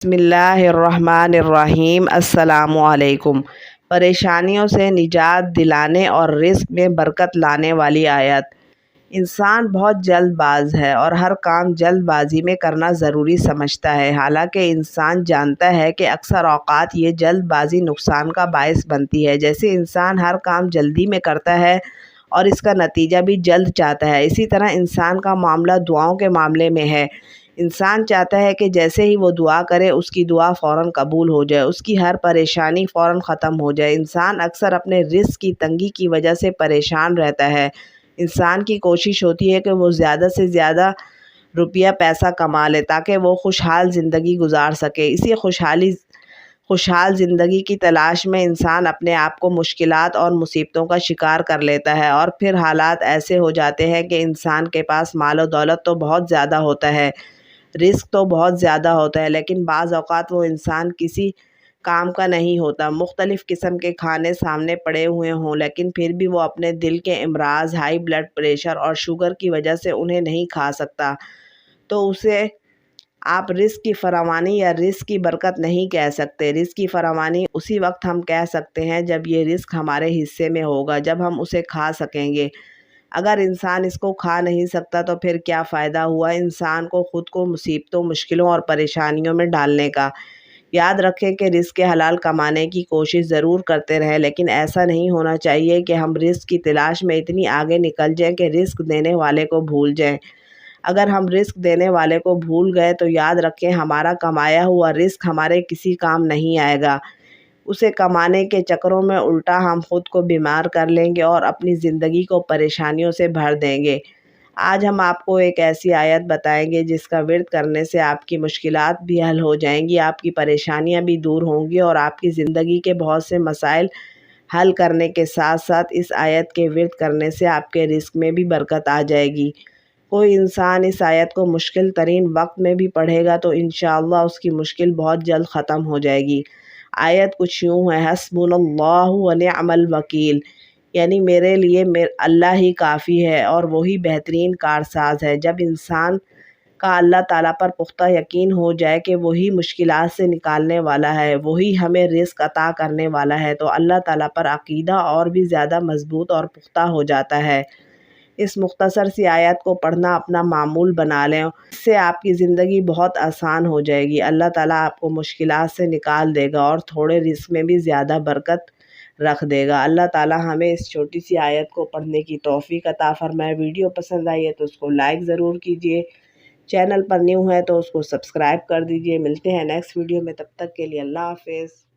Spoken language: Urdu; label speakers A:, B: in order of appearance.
A: بسم اللہ الرحمن الرحیم۔ السلام علیکم۔ پریشانیوں سے نجات دلانے اور رزق میں برکت لانے والی آیت۔ انسان بہت جلد باز ہے اور ہر کام جلد بازی میں کرنا ضروری سمجھتا ہے، حالانکہ انسان جانتا ہے کہ اکثر اوقات یہ جلد بازی نقصان کا باعث بنتی ہے۔ جیسے انسان ہر کام جلدی میں کرتا ہے اور اس کا نتیجہ بھی جلد چاہتا ہے، اسی طرح انسان کا معاملہ دعاؤں کے معاملے میں ہے۔ انسان چاہتا ہے کہ جیسے ہی وہ دعا کرے اس کی دعا فوراً قبول ہو جائے، اس کی ہر پریشانی فوراً ختم ہو جائے۔ انسان اکثر اپنے رزق کی تنگی کی وجہ سے پریشان رہتا ہے۔ انسان کی کوشش ہوتی ہے کہ وہ زیادہ سے زیادہ روپیہ پیسہ کما لے تاکہ وہ خوشحال زندگی گزار سکے۔ اسی خوشحال زندگی کی تلاش میں انسان اپنے آپ کو مشکلات اور مصیبتوں کا شکار کر لیتا ہے، اور پھر حالات ایسے ہو جاتے ہیں کہ انسان کے پاس مال و دولت تو بہت زیادہ ہوتا ہے، رزق تو بہت زیادہ ہوتا ہے، لیکن بعض اوقات وہ انسان کسی کام کا نہیں ہوتا۔ مختلف قسم کے کھانے سامنے پڑے ہوئے ہوں لیکن پھر بھی وہ اپنے دل کے امراض، ہائی بلڈ پریشر اور شوگر کی وجہ سے انہیں نہیں کھا سکتا، تو اسے آپ رزق کی فراوانی یا رزق کی برکت نہیں کہہ سکتے۔ رزق کی فراوانی اسی وقت ہم کہہ سکتے ہیں جب یہ رزق ہمارے حصے میں ہوگا، جب ہم اسے کھا سکیں گے۔ اگر انسان اس کو کھا نہیں سکتا تو پھر کیا فائدہ ہوا انسان کو خود کو مصیبتوں، مشکلوں اور پریشانیوں میں ڈالنے کا۔ یاد رکھیں کہ رزق حلال کمانے کی کوشش ضرور کرتے رہیں، لیکن ایسا نہیں ہونا چاہیے کہ ہم رزق کی تلاش میں اتنی آگے نکل جائیں کہ رزق دینے والے کو بھول جائیں۔ اگر ہم رزق دینے والے کو بھول گئے تو یاد رکھیں ہمارا کمایا ہوا رزق ہمارے کسی کام نہیں آئے گا۔ اسے کمانے کے چکروں میں الٹا ہم خود کو بیمار کر لیں گے اور اپنی زندگی کو پریشانیوں سے بھر دیں گے۔ آج ہم آپ کو ایک ایسی آیت بتائیں گے جس کا ورد کرنے سے آپ کی مشکلات بھی حل ہو جائیں گی، آپ کی پریشانیاں بھی دور ہوں گی اور آپ کی زندگی کے بہت سے مسائل حل کرنے کے ساتھ ساتھ اس آیت کے ورد کرنے سے آپ کے رزق میں بھی برکت آ جائے گی۔ کوئی انسان اس آیت کو مشکل ترین وقت میں بھی پڑھے گا تو انشاءاللہ اس کی مشکل بہت جلد ختم ہو جائے گی۔ آیت کچھ یوں ہے: حسبنا اللہ ونعم الوکیل، یعنی میرے لیے اللہ ہی کافی ہے اور وہی بہترین کارساز ہے۔ جب انسان کا اللہ تعالیٰ پر پختہ یقین ہو جائے کہ وہی مشکلات سے نکالنے والا ہے، وہی ہمیں رزق عطا کرنے والا ہے، تو اللہ تعالیٰ پر عقیدہ اور بھی زیادہ مضبوط اور پختہ ہو جاتا ہے۔ اس مختصر سی آیت کو پڑھنا اپنا معمول بنا لیں، اس سے آپ کی زندگی بہت آسان ہو جائے گی۔ اللہ تعالیٰ آپ کو مشکلات سے نکال دے گا اور تھوڑے رزق میں بھی زیادہ برکت رکھ دے گا۔ اللہ تعالیٰ ہمیں اس چھوٹی سی آیت کو پڑھنے کی توفیق عطا فرمائے۔ ویڈیو پسند آئی ہے تو اس کو لائک ضرور کیجیے، چینل پر نیو ہے تو اس کو سبسکرائب کر دیجیے۔ ملتے ہیں نیکسٹ ویڈیو میں، تب تک کے لیے اللہ حافظ۔